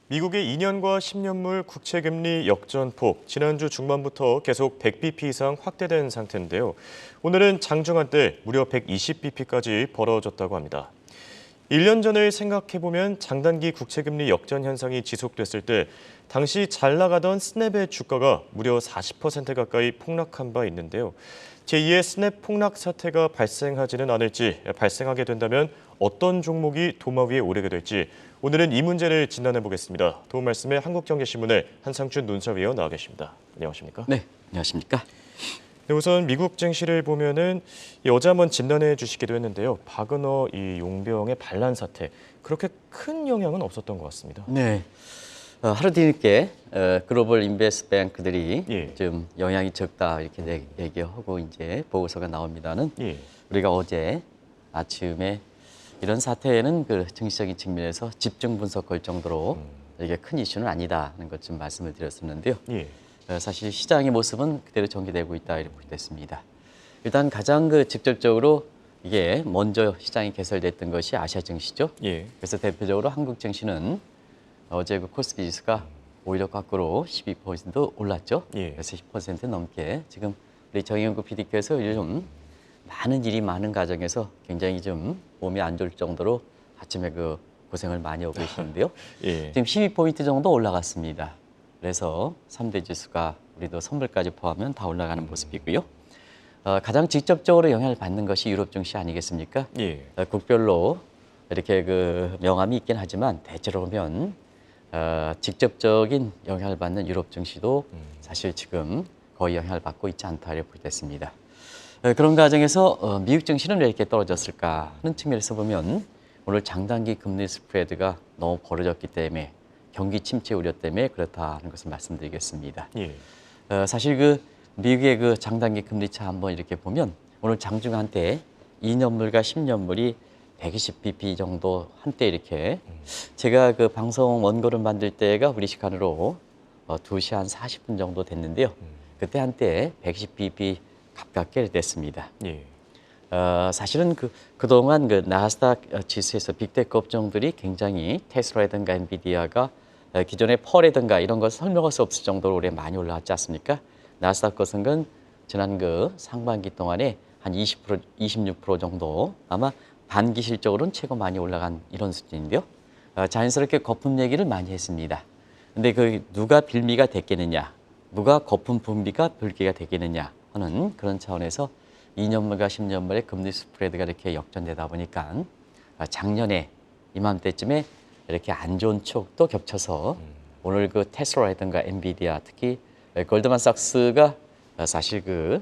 미국의 2년과 10년물 국채금리 역전폭, 지난주 중반부터 계속 100bp 이상 확대된 상태인데요. 오늘은 장중한 때 무려 120bp까지 벌어졌다고 합니다. 1년 전을 생각해보면 장단기 국채금리 역전 현상이 지속됐을 때 당시 잘 나가던 스냅의 주가가 무려 40% 가까이 폭락한 바 있는데요. 제2의 스냅 폭락 사태가 발생하지는 않을지, 발생하게 된다면 어떤 종목이 도마 위에 오르게 될지 오늘은 이 문제를 진단해 보겠습니다. 도움 말씀에 한국경제신문의 한상준 논설위원 나와 계십니다. 안녕하십니까? 네, 안녕하십니까? 네, 우선 미국 증시를 보면은 어제 한번 진단해 주시기도 했는데요. 바그너 이 용병의 반란 사태 그렇게 큰 영향은 없었던 것 같습니다. 네, 하루 뒤늦게 글로벌 인베스트 뱅크들이 예. 좀 영향이 적다 이렇게 얘기하고 이제 보고서가 나옵니다는 예. 우리가 어제 아침에 이런 사태에는 그 증시적인 측면에서 집중 분석할 정도로 이게 큰 이슈는 아니다는 것 좀 말씀을 드렸었는데요. 예. 사실 시장의 모습은 그대로 전개되고 있다 이렇게 됐습니다. 일단 가장 그 직접적으로 이게 먼저 시장이 개설됐던 것이 아시아 증시죠. 예. 그래서 대표적으로 한국 증시는 어제 그 코스피 지수가 오히려 거꾸로 12% 올랐죠. 예. 그래서 10% 넘게 지금 우리 정영구 PD께서 요즘 많은 일이 많은 과정에서 굉장히 좀 몸이 안 좋을 정도로 아침에 그 고생을 많이 하고 계시는데요. 예. 지금 12포인트 정도 올라갔습니다. 그래서 3대 지수가 우리도 선물까지 포함하면 다 올라가는 모습이고요. 가장 직접적으로 영향을 받는 것이 유럽 증시 아니겠습니까? 예. 국별로 이렇게 그 명암이 있긴 하지만 대체로 보면 직접적인 영향을 받는 유럽 증시도 사실 지금 거의 영향을 받고 있지 않다 이렇게 됐습니다. 그런 과정에서 미국 증시는 왜 이렇게 떨어졌을까 하는 측면에서 보면 오늘 장단기 금리 스프레드가 너무 벌어졌기 때문에 경기 침체 우려 때문에 그렇다는 것을 말씀드리겠습니다. 예. 사실 그 미국의 그 장단기 금리 차 한번 이렇게 보면 오늘 장중 한때 2년물과 10년물이 120bp 정도 한때 이렇게 제가 그 방송 원고를 만들 때가 우리 시간으로 2시 한 40분 정도 됐는데요. 그때 한때 120bp 가깝게 됐습니다. 예. 사실은 그동안 그 나스닥 지수에서 빅테크 업종들이 굉장히 테슬라라든가 엔비디아가 기존의 펄이든가 이런 걸 설명할 수 없을 정도로 올해 많이 올라왔지 않습니까? 나스닥 것은 지난 그 상반기 동안에 한 20%, 26% 정도 아마 반기 실적으로는 최고 많이 올라간 이런 수준인데요. 자연스럽게 거품 얘기를 많이 했습니다. 근데 그 누가 빌미가 됐겠느냐, 누가 거품 분비가 불기가 되겠느냐 하는 그런 차원에서 2년물과 10년물의 금리 스프레드가 이렇게 역전되다 보니까 작년에 이맘때쯤에 이렇게 안 좋은 추억도 겹쳐서 오늘 그 테슬라라든가 엔비디아 특히 골드만삭스가 사실 그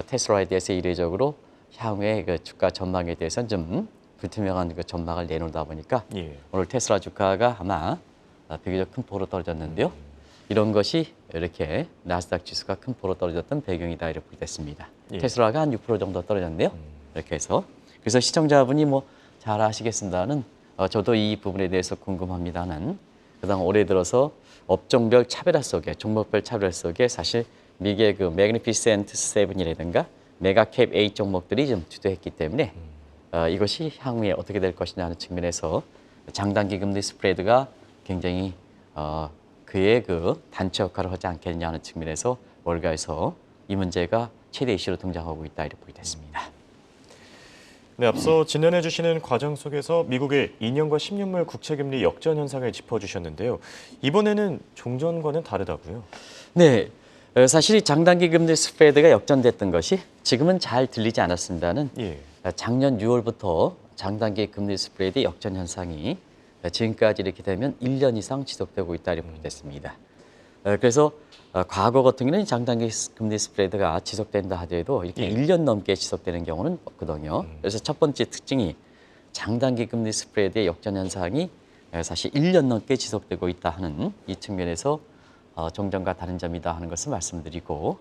테슬라에 대해서 이례적으로 향후의 그 주가 전망에 대해서는 좀 불투명한 그 전망을 내놓다 보니까 예. 오늘 테슬라 주가가 아마 비교적 큰 폭으로 떨어졌는데요. 이런 것이 이렇게 나스닥 지수가 큰 폭으로 떨어졌던 배경이다 이렇게 됐습니다. 예. 테슬라가 한 6% 정도 떨어졌는데요. 이렇게 해서 그래서 시청자분이 뭐 잘 아시겠습니다는 저도 이 부분에 대해서 궁금합니다는 그다음 올해 들어서 업종별 차별화 속에 종목별 차별화 속에 사실 미국의 그 매그니피센트 7이라든가 메가캡 8 종목들이 좀 주도했기 때문에 이것이 향후에 어떻게 될 것이냐 하는 측면에서 장단기 금리 스프레드가 굉장히 그의 그 단체 역할을 하지 않겠느냐 하는 측면에서 월가에서 이 문제가 최대 이슈로 등장하고 있다 이렇게 보게 됐습니다. 네, 앞서 진단해 주시는 과정 속에서 미국의 2년과 10년물 국채금리 역전 현상을 짚어주셨는데요. 이번에는 종전과는 다르다고요? 네, 사실 장단기 금리 스프레드가 역전됐던 것이 지금은 잘 들리지 않았습니다는 예. 작년 6월부터 장단기 금리 스프레드 역전 현상이 지금까지 이렇게 되면 1년 이상 지속되고 있다 이렇게 됐습니다. 그래서 과거 같은 경우는 장단기 금리 스프레드가 지속된다 하더라도 이렇게 예. 1년 넘게 지속되는 경우는 없거든요. 그래서 첫 번째 특징이 장단기 금리 스프레드의 역전 현상이 사실 1년 넘게 지속되고 있다 하는 이 측면에서 종전과 다른 점이다 하는 것을 말씀드리고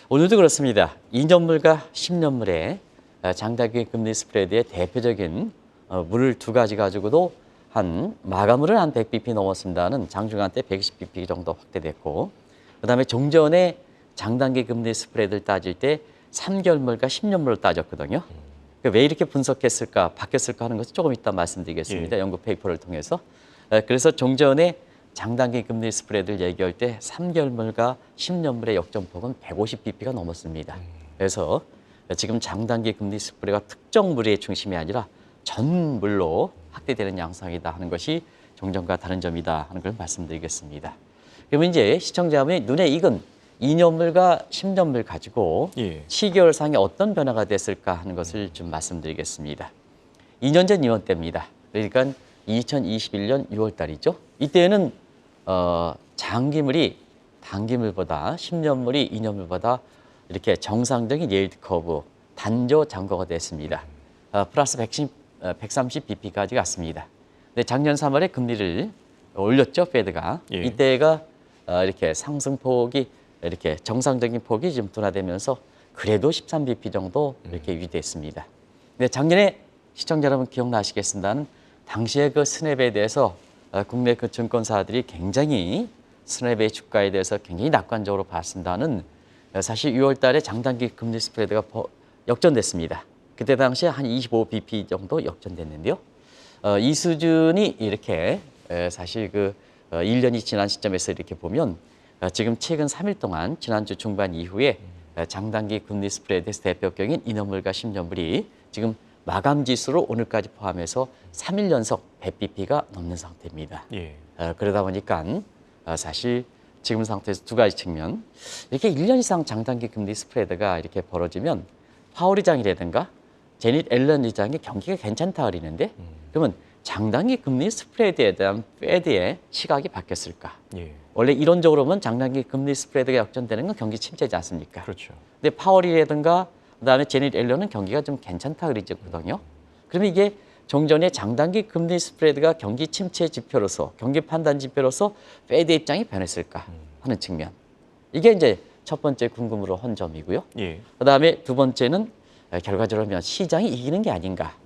오늘도 그렇습니다. 2년물과 10년물의 장단기 금리 스프레드의 대표적인 물 두 가지 가지고도 한 마감물은 한 100bp 넘었습니다는 장중한 때 120bp 정도 확대됐고 그다음에 종전에 장단기 금리 스프레드를 따질 때 3개월물과 10년물을 따졌거든요. 왜 이렇게 분석했을까, 바뀌었을까 하는 것을 조금 이따 말씀드리겠습니다. 예. 연구 페이퍼를 통해서. 그래서 종전에 장단기 금리 스프레드를 얘기할 때 3개월물과 10년물의 역전폭은 150bp가 넘었습니다. 그래서 지금 장단기 금리 스프레드가 특정 물의 중심이 아니라 전 물로 확대되는 양상이다 하는 것이 종전과 다른 점이다 하는 걸 말씀드리겠습니다. 그러면 이제 시청자분이 눈에 익은 2년물과 10년물 가지고 예. 7개월상에 어떤 변화가 됐을까 하는 것을 좀 말씀드리겠습니다. 2년 전 이맘때입니다. 그러니까 2021년 6월 달이죠. 이때는 장기물이 단기물보다 10년물이 2년물보다 이렇게 정상적인 예일드 커브 단조 장거가 됐습니다. 플러스 130bp까지 갔습니다. 근데 작년 3월에 금리를 올렸죠, 페드가. 예. 이때가 이렇게 상승폭이 이렇게 정상적인 폭이 좀 둔화되면서 그래도 13bp 정도 이렇게 유지됐습니다. 근데 작년에 시청자 여러분 기억나시겠습니다는 당시에 그 스냅에 대해서 국내 그 증권사들이 굉장히 스냅의 주가에 대해서 굉장히 낙관적으로 봤습니다는 사실 6월 달에 장단기 금리 스프레드가 역전됐습니다. 그때 당시에 한 25bp 정도 역전됐는데요. 이 수준이 이렇게 사실 그 1년이 지난 시점에서 이렇게 보면 지금 최근 3일 동안 지난주 중반 이후에 장단기 금리 스프레드에서 대표격인 2년물과 10년물이 지금 마감 지수로 오늘까지 포함해서 3일 연속 100bp가 넘는 상태입니다. 예. 그러다 보니까 사실 지금 상태에서 두 가지 측면, 이렇게 1년 이상 장단기 금리 스프레드가 이렇게 벌어지면 파월 의장이라든가 제닛 앨런 의장의 경기가 괜찮다 그러는데 그러면 장단기 금리 스프레드에 대한 페드의 시각이 바뀌었을까? 예. 원래 이론적으로 보면 장단기 금리 스프레드가 역전되는 건 경기 침체지 않습니까? 그렇죠. 근데 파월이라든가 그다음에 제닛 앨런은 경기가 좀 괜찮다 그랬거든요. 그러면 이게 종전에 장단기 금리 스프레드가 경기 침체 지표로서 경기 판단 지표로서 페드 입장이 변했을까 하는 측면. 이게 이제 첫 번째 궁금으로 한 점이고요. 예. 그다음에 두 번째는 결과적으로 보면 시장이 이기는 게 아닌가.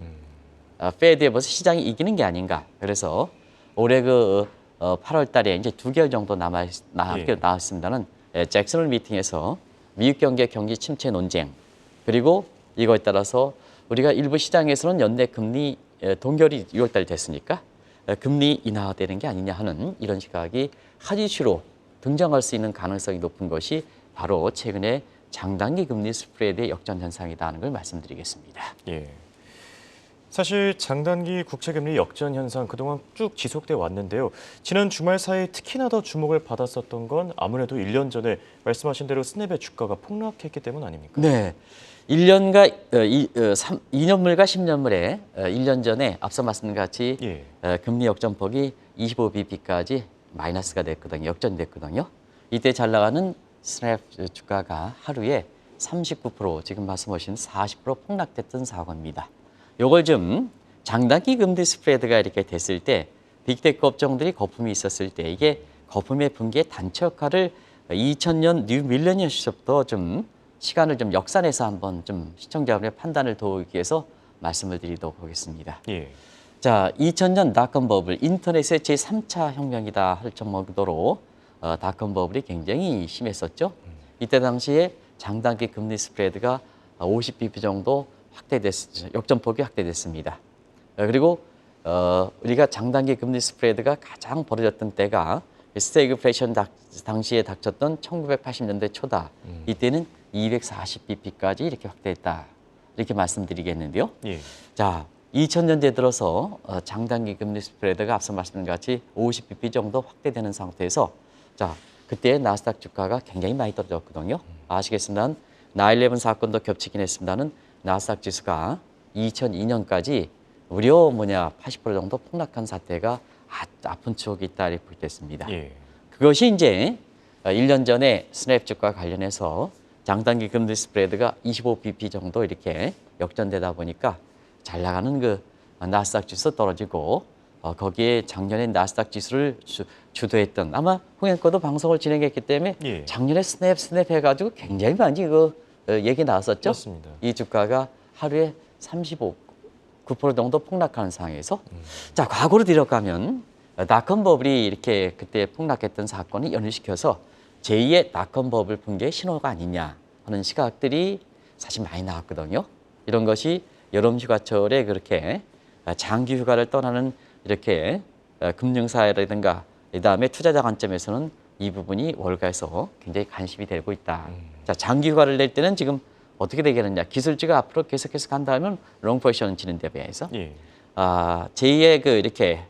페드에 벌써 시장이 이기는 게 아닌가. 그래서 올해 그 8월 달에 이제 2개월 정도 나왔습니다는 잭슨홀 미팅에서 미국 경기 침체 논쟁 그리고 이거에 따라서 우리가 일부 시장에서는 연내 금리 동결이 6월 달 됐으니까 금리 인하되는 게 아니냐 하는 이런 시각이 한 이슈로 등장할 수 있는 가능성이 높은 것이 바로 최근에 장단기 금리 스프레드의 역전 현상이다 하는 걸 말씀드리겠습니다. 예. 사실 장단기 국채금리 역전 현상 그동안 쭉 지속돼 왔는데요. 지난 주말 사이 특히나 더 주목을 받았었던 건 아무래도 1년 전에 말씀하신 대로 스냅의 주가가 폭락했기 때문 아닙니까? 네. 2년물과 10년물에 1년 전에 앞서 말씀드린 같이 예. 금리 역전폭이 25bp까지 마이너스가 됐거든요. 역전됐거든요. 이때 잘 나가는 스냅 주가가 하루에 39% 지금 말씀하신 40% 폭락됐던 사고입니다. 요걸 좀 장단기 금리 스프레드가 이렇게 됐을 때 빅테크 업종들이 거품이 있었을 때 이게 거품의 분기의 단체 역할을 2000년 뉴 밀레니엄 시절부터 좀 시간을 좀 역산해서 한번 좀 시청자분의 판단을 도우기 위해서 말씀을 드리도록 하겠습니다. 예. 자, 2000년 닷컴 버블, 인터넷의 제3차 혁명이다 할 정도로 닷컴 버블이 굉장히 심했었죠. 이때 당시에 장단기 금리 스프레드가 50bp 정도 역전폭이 확대됐습니다. 그리고 우리가 장단기 금리 스프레드가 가장 벌어졌던 때가 스태그플레이션 당시에 닥쳤던 1980년대 초다. 이때는 240bp까지 이렇게 확대했다. 이렇게 말씀드리겠는데요. 예. 자, 2000년대 들어서 장단기 금리 스프레드가 앞서 말씀드린 같이 50bp 정도 확대되는 상태에서 자, 그때 나스닥 주가가 굉장히 많이 떨어졌거든요. 아시겠습니다만 9/11 사건도 겹치긴 했습니다는 나스닥 지수가 2002년까지 무려 80% 정도 폭락한 사태가 아픈 추억이 있다 이렇게 볼 때 있습니다. 예. 그것이 이제 1년 전에 스냅 주가 관련해서 장단기 금리 스프레드가 25bp 정도 이렇게 역전되다 보니까 잘 나가는 그 나스닥 지수 떨어지고 거기에 작년에 나스닥 지수를 주도했던 아마 홍영거도 방송을 진행했기 때문에 예. 작년에 스냅 해가지고 굉장히 많이 얘기 나왔었죠. 맞습니다. 이 주가가 하루에 9% 정도 폭락하는 상황에서 자, 과거로 들어가면 닷컴 버블이 이렇게 그때 폭락했던 사건이 연루시켜서 제2의 닷컴 버블 붕괴의 신호가 아니냐 하는 시각들이 사실 많이 나왔거든요. 이런 것이 여름 휴가철에 그렇게 장기 휴가를 떠나는 이렇게 금융사라든가 그다음에 투자자 관점에서는 이 부분이 월가에서 굉장히 관심이 되고 있다. 자, 장기 휴가를 낼 때는 지금 어떻게 되겠느냐. 기술주가 앞으로 계속해서 간다면 롱 포지션을 치는 데 비해서 예. 제2의 그 이렇게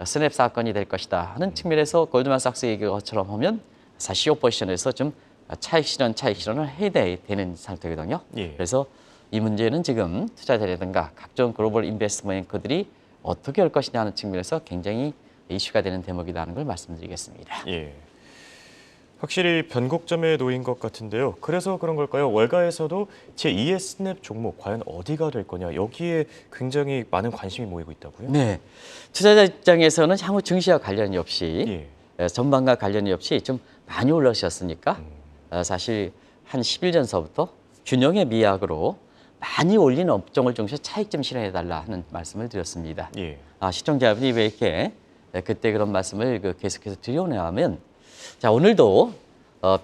스냅 사건이 될 것이다 하는 측면에서 골드만삭스 얘기처럼 하면 사실 숏 포지션에서 좀 차익 실현을 해야 되는 상태거든요. 예. 그래서 이 문제는 지금 투자자라든가 각종 글로벌 인베스트먼트들이 어떻게 할 것이냐 하는 측면에서 굉장히 이슈가 되는 대목이라는 걸 말씀드리겠습니다. 예. 확실히 변곡점에 놓인 것 같은데요. 그래서 그런 걸까요? 월가에서도 제2의 스냅 종목 과연 어디가 될 거냐 여기에 굉장히 많은 관심이 모이고 있다고요? 네, 투자자 입장에서는 향후 증시와 관련이 없이 예. 전반과 관련이 없이 좀 많이 올라오셨으니까 사실 한 10일 전서부터 균형의 미학으로 많이 올린 업종을 중시해 차익 좀 실현해달라 하는 말씀을 드렸습니다. 예. 시청자분이 왜 이렇게 그때 그런 말씀을 계속해서 드려오냐 하면 자, 오늘도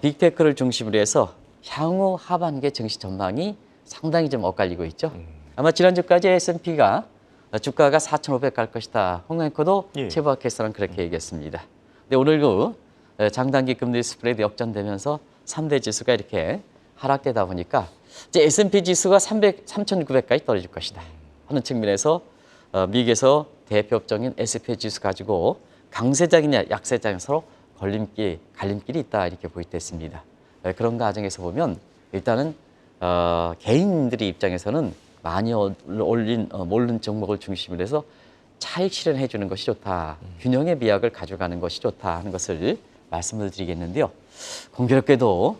빅테크를 중심으로 해서 향후 하반기 증시 전망이 상당히 좀 엇갈리고 있죠. 아마 지난주까지 S&P가 주가가 4,500 갈 것이다. 홍행코도 예. 최부학회사는 그렇게 얘기했습니다. 근데 오늘 장단기 금리 스프레드 역전되면서 3대 지수가 이렇게 하락되다 보니까 이제 S&P 지수가 3,900까지 떨어질 것이다 하는 측면에서 미국에서 대표 업종인 S&P 지수 가지고 강세장이냐 약세장이 서로 갈림길이 있다 이렇게 보이됐습니다. 그런 과정에서 보면 일단은 개인들의 입장에서는 많이 오른 종목을 중심으로 해서 차익 실현해 주는 것이 좋다. 균형의 미학을 가져가는 것이 좋다 하는 것을 말씀을 드리겠는데요. 공교롭게도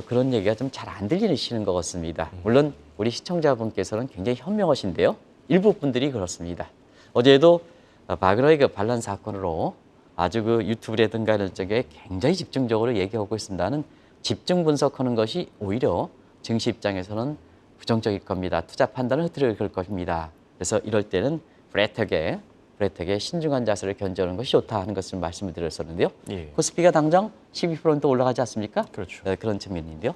그런 얘기가 좀 잘 안 들리시는 것 같습니다. 물론 우리 시청자분께서는 굉장히 현명하신데요. 일부 분들이 그렇습니다. 어제도 바그러의 반란 사건으로 아주 유튜브라든가 이런 쪽에 굉장히 집중적으로 얘기하고 있습니다는 집중 분석하는 것이 오히려 증시 입장에서는 부정적일 겁니다. 투자 판단을 흐트릴 것입니다. 그래서 이럴 때는 플랫하게 신중한 자세를 견지하는 것이 좋다 하는 것을 말씀을 드렸었는데요. 예. 코스피가 당장 12% 올라가지 않습니까? 그렇죠. 그런 측면인데요.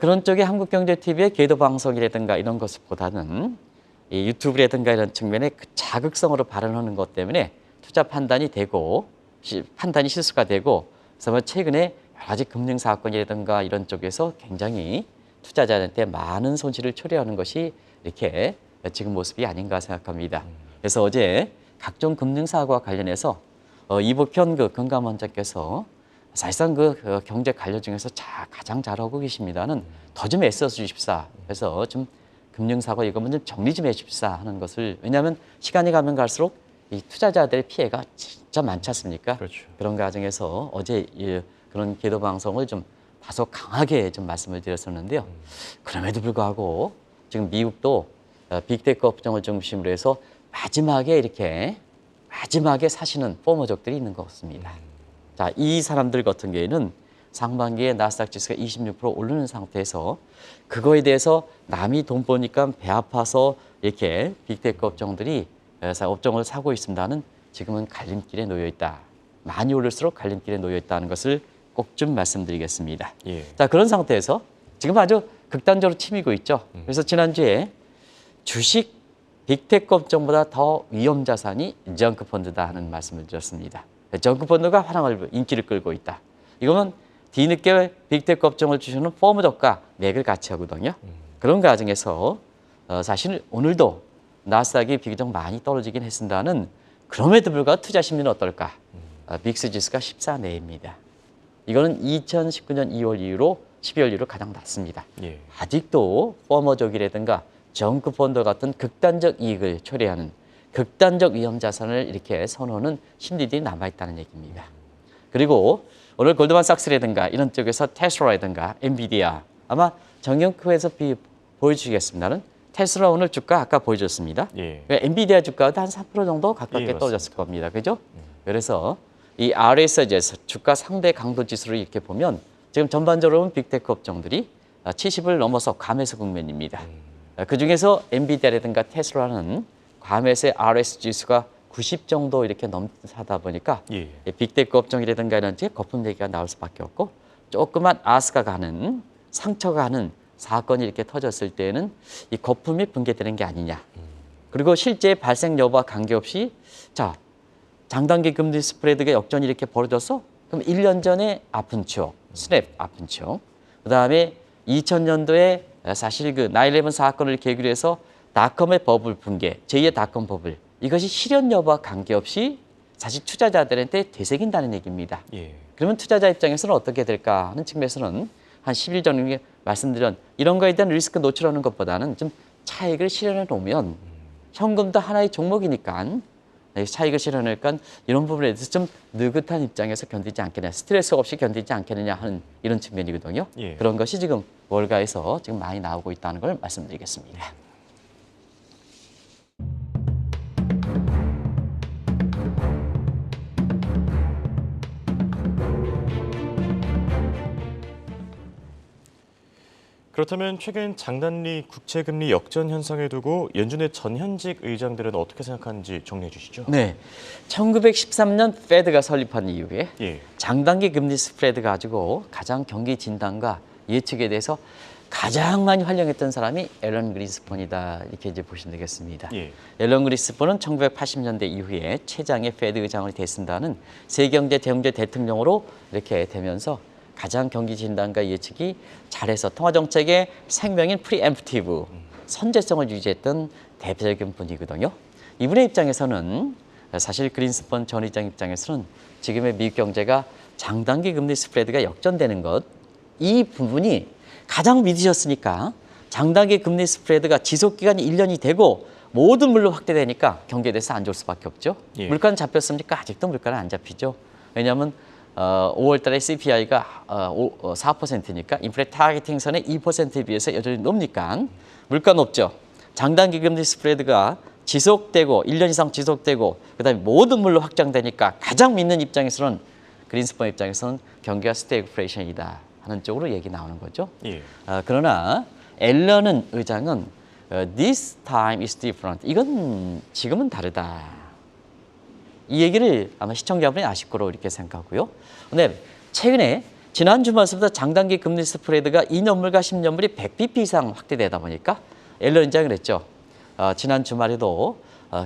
그런 쪽에 한국경제TV의 계도 방송이라든가 이런 것보다는 이 유튜브라든가 이런 측면에 자극성으로 발언하는 것 때문에 투자 판단이 되고 판단이 실수가 되고 그래서 최근에 여러 가지 금융 사건이라든가 이런 쪽에서 굉장히 투자자한테 많은 손실을 초래하는 것이 이렇게 지금 모습이 아닌가 생각합니다. 그래서 어제 각종 금융 사고와 관련해서 이복현 금감원장께서 사실상 경제 관련 중에서 가장 잘하고 계십니다는 더 좀 애써 주십사. 그래서 좀 금융 사고 이거 좀 정리 좀 해줍시다 하는 것을 왜냐하면 시간이 가면 갈수록 이 투자자들의 피해가 진짜 많지 않습니까? 그렇죠. 그런 과정에서 어제 그런 계도 방송을 좀 다소 강하게 좀 말씀을 드렸었는데요. 그럼에도 불구하고 지금 미국도 빅테크 업종을 중심으로 해서 마지막에 사시는 포머족들이 있는 것 같습니다. 자, 이 사람들 같은 경우에는 상반기에 나스닥 지수가 26% 오르는 상태에서 그거에 대해서 남이 돈 버니까 배 아파서 이렇게 빅테크 업종들이 업종을 사고 있습니다는 지금은 갈림길에 놓여 있다. 많이 오를수록 갈림길에 놓여 있다는 것을 꼭 좀 말씀드리겠습니다. 예. 자, 그런 상태에서 지금 아주 극단적으로 치미고 있죠. 그래서 지난주에 주식 빅테크 업종보다 더 위험 자산이 정크 펀드다 하는 말씀을 드렸습니다. 정크 펀드가 화랑을 인기를 끌고 있다. 이거는 뒤늦게 빅테크 업종을 주시는 포머족과 맥을 같이 하거든요. 그런 과정에서 사실 오늘도 나스닥이 비교적 많이 떨어지긴 했습니다는 그럼에도 불구하고 투자 심리는 어떨까? 빅스 지수가 14 내입니다. 이거는 2019년 2월 이후로 12월 이후로 가장 낮습니다. 예. 아직도 포머족이라든가 정크 펀드 같은 극단적 이익을 초래하는 극단적 위험 자산을 이렇게 선호하는 심리들이 남아있다는 얘기입니다. 그리고 오늘 골드만삭스라든가 이런 쪽에서 테슬라라든가 엔비디아 아마 정경크에서 보여주시겠습니다는 테슬라 오늘 주가 아까 보여줬습니다. 예. 엔비디아 주가도 한 3% 정도 가깝게 예, 떨어졌을 겁니다. 그죠? 그래서 이 RSI에서 주가 상대 강도 지수를 이렇게 보면 지금 전반적으로는 빅테크 업종들이 70을 넘어서 감해서 국면입니다. 그중에서 엔비디아라든가 테슬라는 감해서의 RS 지수가 90 정도 이렇게 넘사다 보니까 예. 빅테크 업종이라든가 이런 데 거품 얘기가 나올 수밖에 없고 조그만 아스가 가는 상처가 가는 사건이 이렇게 터졌을 때에는 이 거품이 붕괴되는 게 아니냐. 그리고 실제 발생 여부와 관계없이 장단기 금리 스프레드가 역전이 이렇게 벌어져서 그럼 1년 전에 아픈 추억, 스랩 아픈 추억. 그다음에 2000년도에 사실 그 9/11 사건을 계기로 해서 닷컴의 버블 붕괴, 제2의 닷컴 버블. 이것이 실현 여부와 관계없이 사실 투자자들한테 되새긴다는 얘기입니다. 예. 그러면 투자자 입장에서는 어떻게 될까 하는 측면에서는 한 10일 전에 말씀드린 이런 거에 대한 리스크 노출하는 것보다는 좀 차익을 실현해 놓으면 현금도 하나의 종목이니까 차익을 실현하니까 이런 부분에 대해서 좀 느긋한 입장에서 견디지 않겠냐, 스트레스 없이 견디지 않겠느냐 하는 이런 측면이거든요. 예. 그런 것이 지금 월가에서 지금 많이 나오고 있다는 걸 말씀드리겠습니다. 그렇다면 최근 장단기 국채금리 역전 현상을 두고 연준의 전현직 의장들은 어떻게 생각하는지 정리해 주시죠. 네, 1913년 페드가 설립한 이후에 예. 장단기 금리 스프레드 가지고 가장 경기 진단과 예측에 대해서 가장 많이 활용했던 사람이 앨런 그린스펀이다 이렇게 이제 보시면 되겠습니다. 예. 앨런 그린스펀은 1980년대 이후에 최장의 페드 의장을 대신다는 세경제 대형제 대통령으로 이렇게 되면서 가장 경기 진단과 예측이 잘해서 통화정책의 생명인 프리엠프티브, 선제성을 유지했던 대표적인 분이거든요. 이분의 입장에서는 사실 그린스펀 전 의장 입장에서는 지금의 미국 경제가 장단기 금리 스프레드가 역전되는 것, 이 부분이 가장 믿으셨으니까 장단기 금리 스프레드가 지속기간이 1년이 되고 모든 물로 확대되니까 경기에 대해서 안 좋을 수밖에 없죠. 예. 물가는 잡혔습니까? 아직도 물가는 안 잡히죠. 왜냐하면 5월 달에 CPI가 4%니까 인플레 타겟팅 선의 2%에 비해서 여전히 높으니까 물가 높죠. 장단기 금리 스프레드가 지속되고 1년 이상 지속되고 그다음에 모든 물로 확장되니까 가장 믿는 입장에서는 그린스펀 입장에서는 경기가 스태그플레이션이다 하는 쪽으로 얘기 나오는 거죠. 예. 그러나 앨런 의장은 this time is different. 이건 지금은 다르다. 이 얘기를 아마 시청자분이 아실 거로 이렇게 생각하고요. 근데 최근에 지난 주말부터 장단기 금리 스프레드가 2년물과 10년물이 100bp 이상 확대되다 보니까 앨런 의장이 그랬죠. 지난 주말에도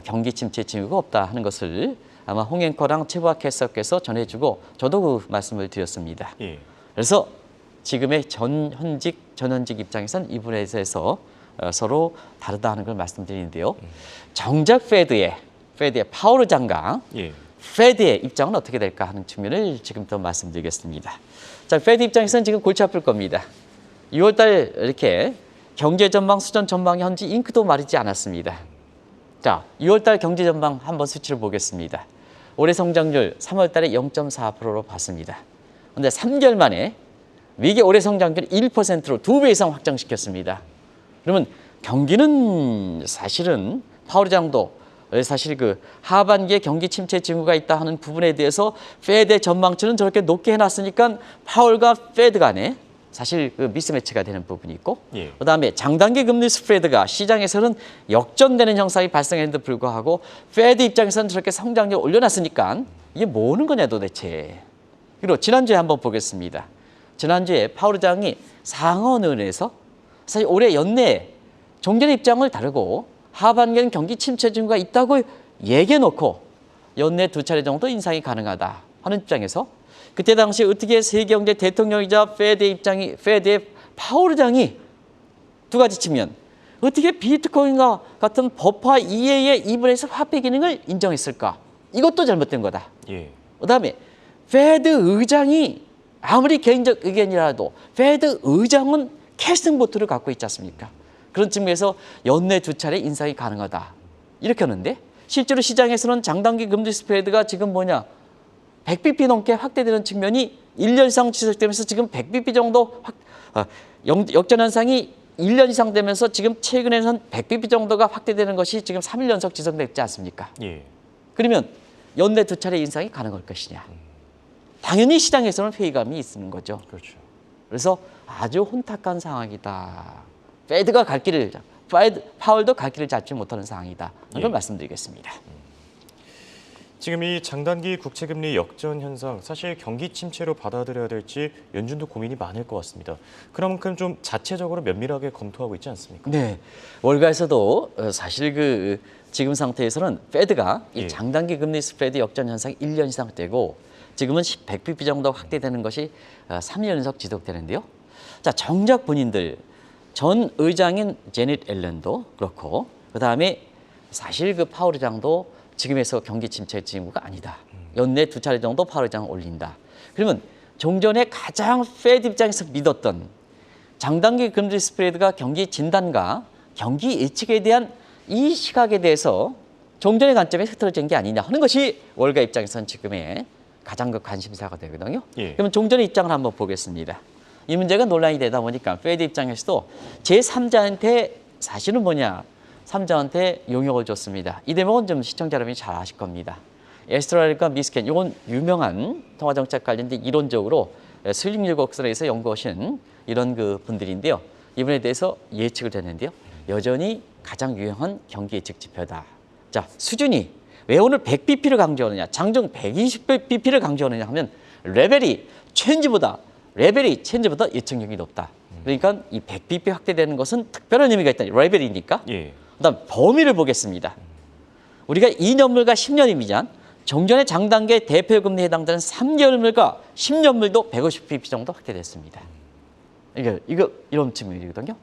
경기 침체 징후가 없다 하는 것을 아마 홍 앵커랑 최부학 해석께서 전해주고 저도 그 말씀을 드렸습니다. 예. 그래서 지금의 전현직 입장에서는 이 부분에 대해서 서로 다르다 하는 걸 말씀드리는데요. 정작 페드의 파월 의장과 예. 페드의 입장은 어떻게 될까 하는 측면을 지금부터 말씀드리겠습니다. 자, 페드 입장에서는 지금 골치 아플 겁니다. 6월 달 이렇게 경제 전망, 수전 전망이 현재 잉크도 마르지 않았습니다. 자, 6월 달 경제 전망 한번 수치를 보겠습니다. 올해 성장률 3월 달에 0.4%로 봤습니다. 그런데 3개월 만에 미국의 올해 성장률 1%로 2배 이상 확장시켰습니다. 그러면 경기는 사실은 파월 의장도 사실 그 하반기에 경기 침체 징후가 있다 하는 부분에 대해서 페드의 전망치는 저렇게 높게 해놨으니까 파월과 페드 간에 사실 그 미스매치가 되는 부분이 있고 예. 그다음에 장단기 금리 스프레드가 시장에서는 역전되는 현상이 발생했는데도 불구하고 페드 입장에서는 저렇게 성장률 올려놨으니까 이게 뭐 하는 거냐 도대체. 그리고 지난주에 한번 보겠습니다. 지난주에 파월 의장이 상원의원에서 사실 올해 연내 종전의 입장을 다르고 하반기에는 경기 침체 징후가 있다고 얘기해놓고 연내 2차례 정도 인상이 가능하다 하는 입장에서 그때 당시 어떻게 세계경제 대통령이자 페드의 파월 의장이 두 가지 측면 어떻게 비트코인과 같은 법화 이외의 2분의 1 화폐 기능을 인정했을까? 이것도 잘못된 거다. 예. 그다음에 페드 의장이 아무리 개인적 의견이라도 페드 의장은 캐스팅 보트를 갖고 있지 않습니까? 그런 측면에서 연내 2차례 인상이 가능하다. 이렇게 하는데 실제로 시장에서는 장단기 금리 스프레드가 지금 100bp 넘게 확대되는 측면이 1년 이상 지속되면서 지금 100bp 정도 역전 현상이 1년 이상 되면서 지금 최근에는 100bp 정도가 확대되는 것이 지금 3일 연속 지속됐지 않습니까? 예. 그러면 연내 2차례 인상이 가능할 것이냐? 당연히 시장에서는 회의감이 있는 거죠. 그렇죠. 그래서 아주 혼탁한 상황이다. 파월도 갈 길을 잡지 못하는 상황이다. 이걸 예. 말씀드리겠습니다. 지금 이 장단기 국채금리 역전 현상, 사실 경기 침체로 받아들여야 될지 연준도 고민이 많을 것 같습니다. 그만큼 좀 자체적으로 면밀하게 검토하고 있지 않습니까? 네, 월가에서도 사실 지금 상태에서는 페드가 이 예. 장단기 금리 스프레드 역전 현상이 1년 이상 되고 지금은 100bp 정도 확대되는 것이 3년 연속 지속되는데요. 자, 정작 본인들 전 의장인 제닛 옐런도 그렇고 그다음에 사실 파월 의장도 지금에서 경기 침체 징후가 아니다. 연내 2차례 정도 파월 의장을 올린다. 그러면 종전에 가장 페드 입장에서 믿었던 장단기 금리 스프레드가 경기 진단과 경기 예측에 대한 이 시각에 대해서 종전의 관점에 흐트러진 게 아니냐 하는 것이 월가 입장에서는 지금의 가장 관심사가 되거든요. 예. 그러면 종전의 입장을 한번 보겠습니다. 이 문제가 논란이 되다 보니까 페드 입장에서도 제3자한테 사실은 뭐냐, 3자한테 용역을 줬습니다. 이 대목은 좀 시청자 여러분이 잘 아실 겁니다. 에스트랄과 미스켄, 이건 유명한 통화정책 관련된 이론적으로 슬링 율곡선에서 연구하신 이런 분들인데요. 이분에 대해서 예측을 했는데요. 여전히 가장 유용한 경기 예측 지표다. 자, 수준이 왜 오늘 100bp를 강조하느냐, 장중 120bp를 강조하느냐 하면 레벨이 체인지보다 예측력이 높다. 그러니까 이 100bp 확대되는 것은 특별한 의미가 있다. 레벨이니까. 예. 그다음 범위를 보겠습니다. 우리가 2년물과 10년이면 종전의 장단계 대표 금리에 해당되는 3개월물과 10년물도 150bp 정도 확대됐습니다. 이거 이런 측면이거든요.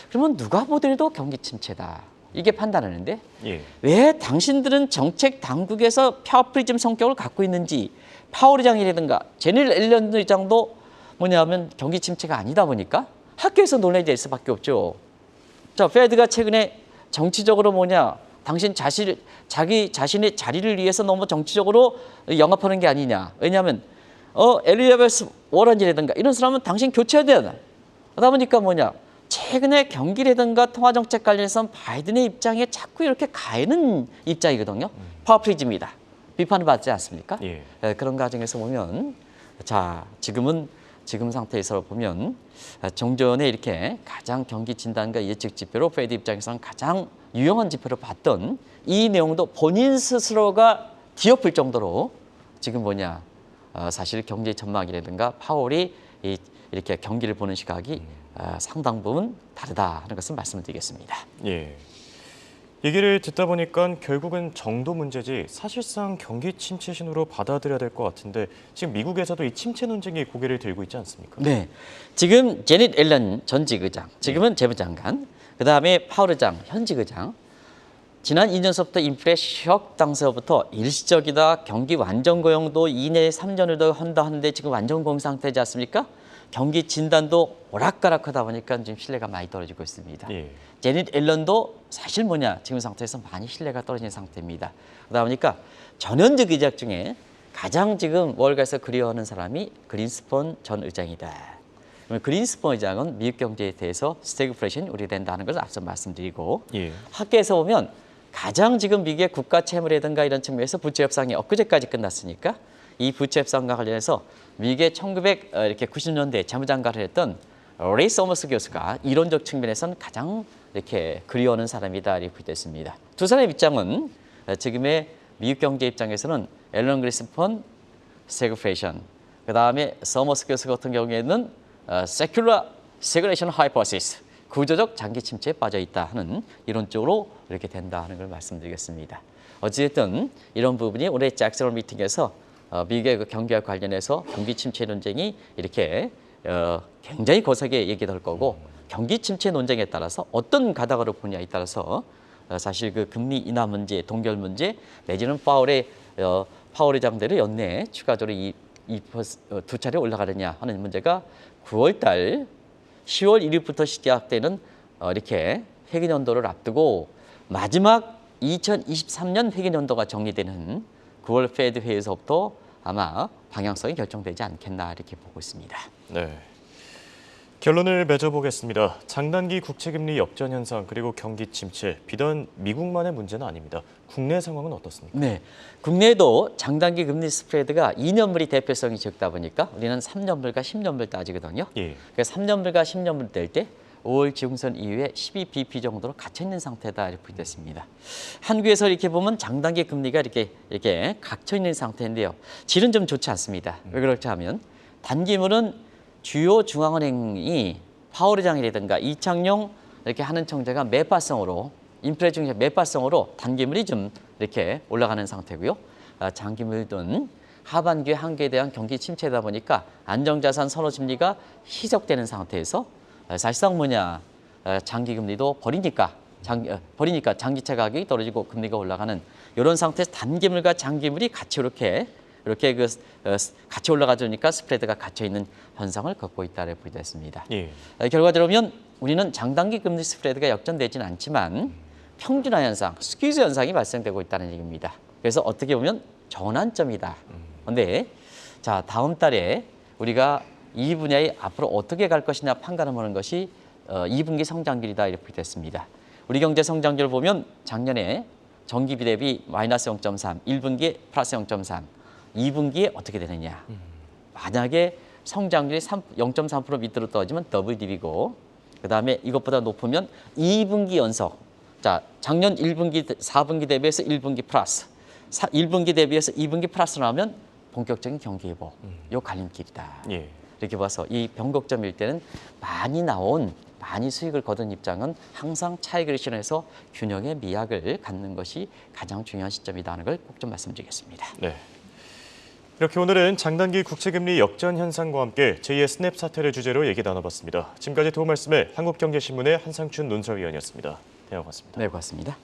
그러면 누가 보더라도 경기 침체다. 이게 판단하는데 예. 왜 당신들은 정책 당국에서 파워프리즘 성격을 갖고 있는지 파월 의장이라든가 제닛 옐런 의장도 뭐냐면 경기 침체가 아니다 보니까 학교에서 논란이 될 수밖에 없죠. 자, 페드가 최근에 정치적으로 당신 자기 자신의 자리를 위해서 너무 정치적으로 영합하는 게 아니냐. 왜냐하면 엘리자베스 워런이라든가 이런 사람은 당신 교체해야 되나. 그러다 보니까 최근에 경기라든가 통화정책 관련해서 바이든의 입장에 자꾸 이렇게 가해는 입장이거든요. 파워프리즘이다. 비판을 받지 않습니까? 예. 그런 과정에서 보면 자, 지금 상태에서 보면 종전에 이렇게 가장 경기 진단과 예측 지표로 페드 입장에서는 가장 유용한 지표로 봤던 이 내용도 본인 스스로가 뒤엎을 정도로 지금 사실 경제 전망이라든가 파월이 이렇게 경기를 보는 시각이 상당 부분 다르다 하는 것을 말씀을 드리겠습니다. 예. 얘기를 듣다 보니까 결국은 정도 문제지 사실상 경기 침체 신호로 받아들여야 될 것 같은데 지금 미국에서도 이 침체 논쟁이 고개를 들고 있지 않습니까? 네, 지금 제닛 옐런 전직 의장, 지금은 재무장관, 그다음에 파월 의장, 현직 의장. 지난 2년서부터 인플레 셔크 당시부터 일시적이다, 경기 완전 고용도 2내 3년을 더 한다 하는데 지금 완전 고용 상태지 않습니까? 경기 진단도 오락가락하다 보니까 지금 신뢰가 많이 떨어지고 있습니다. 예. 제닛 옐런도 사실 지금 상태에서 많이 신뢰가 떨어진 상태입니다. 그러다 보니까 전현직 의장 중에 가장 지금 월가에서 그리워하는 사람이 그린스폰 전 의장이다. 그린스폰 의장은 미국 경제에 대해서 스태그플레이션이 우려된다는 것을 앞서 말씀드리고 예. 학계에서 보면 가장 지금 미국의 국가 채무라든가 이런 측면에서 부채 협상이 엊그제까지 끝났으니까 이 부채 협상과 관련해서 미국의 1990년대 재무장관을 했던 레이 서머스 교수가 이론적 측면에서는 가장 이렇게 그리워하는 사람이다 이렇게 됐습니다. 두 사람의 입장은 지금의 미국 경제 입장에서는 앨런 그린스폰 스태그플레이션, 그 다음에 서머스 교수 같은 경우에는 세큘러 스태그레이션 하이포시스, 구조적 장기 침체에 빠져 있다 하는 이론적으로 이렇게 된다 하는 걸 말씀드리겠습니다. 어찌됐든 이런 부분이 올해 잭슨홀 미팅에서 미국의 경기와 관련해서 경기 침체 논쟁이 이렇게 굉장히 거세게 얘기될 거고 경기 침체 논쟁에 따라서 어떤 가닥으로 보냐에 따라서 사실 금리 인하 문제, 동결 문제 내지는 파월 의장대로 연내에 추가적으로 두 차례 올라가느냐 하는 문제가 9월달 10월 1일부터 시작되는 이렇게 회계연도를 앞두고 마지막 2023년 회계연도가 정리되는 9월 페드 회의에서부터 아마 방향성이 결정되지 않겠나 이렇게 보고 있습니다. 네. 결론을 맺어보겠습니다. 장단기 국채금리 역전 현상 그리고 경기 침체, 비단 미국만의 문제는 아닙니다. 국내 상황은 어떻습니까? 네, 국내에도 장단기 금리 스프레드가 2년물이 대표성이 적다 보니까 우리는 3년물과 10년물 따지거든요. 예. 그래서 3년물과 10년물 뗄 때 5월 지공선 이후에 12bp 정도로 갇혀 있는 상태다 이렇게 보겠습니다. 한국에서 이렇게 보면 장단기 금리가 이렇게 갇혀 있는 상태인데요. 질은 좀 좋지 않습니다. 왜 그렇지 하면 단기물은 주요 중앙은행이 파월 의장이라든가 이창용 이렇게 하는 총재가 매파성으로 인플레 중에 매파성으로 단기물이 좀 이렇게 올라가는 상태고요. 장기물은 하반기에 한국에 대한 경기 침체다 보니까 안정자산 선호 심리가 희석되는 상태에서 사실상 장기 금리도 버리니까 장기채 가격이 떨어지고 금리가 올라가는 이런 상태에서 단기물과 장기물이 같이 이렇게 같이 올라가주니까 스프레드가 갇혀 있는 현상을 겪고 있다고 보게 됐습니다. 예. 결과적으로 보면 우리는 장단기 금리 스프레드가 역전되지는 않지만 평준화 현상, 스퀴즈 현상이 발생되고 있다는 얘기입니다. 그래서 어떻게 보면 전환점이다. 그런데 자 다음 달에 우리가 이 분야에 앞으로 어떻게 갈 것이냐 판단을 보는 것이 2분기 성장률이다 이렇게 됐습니다. 우리 경제 성장률을 보면 작년에 전기비 대비 마이너스 0.3, 1분기에 플러스 0.3, 2분기에 어떻게 되느냐. 만약에 성장률이 0.3% 밑으로 떨어지면 더블 딥이고 그다음에 이것보다 높으면 2분기 연속. 자, 작년 1분기, 4분기 대비해서 1분기 플러스, 1분기 대비해서 2분기 플러스 나오면 본격적인 경기 회복. 요 갈림길이다. 예. 이렇게 봐서 이 변곡점일 때는 많이 수익을 거둔 입장은 항상 차익을 실현해서 균형의 미학을 갖는 것이 가장 중요한 시점이라는 걸 꼭 좀 말씀드리겠습니다. 네. 이렇게 오늘은 장단기 국채금리 역전 현상과 함께 제2의 스냅 사태를 주제로 얘기 나눠봤습니다. 지금까지 도움 말씀에 한국경제신문의 한상춘 논설위원이었습니다. 네, 고맙습니다. 네, 고맙습니다.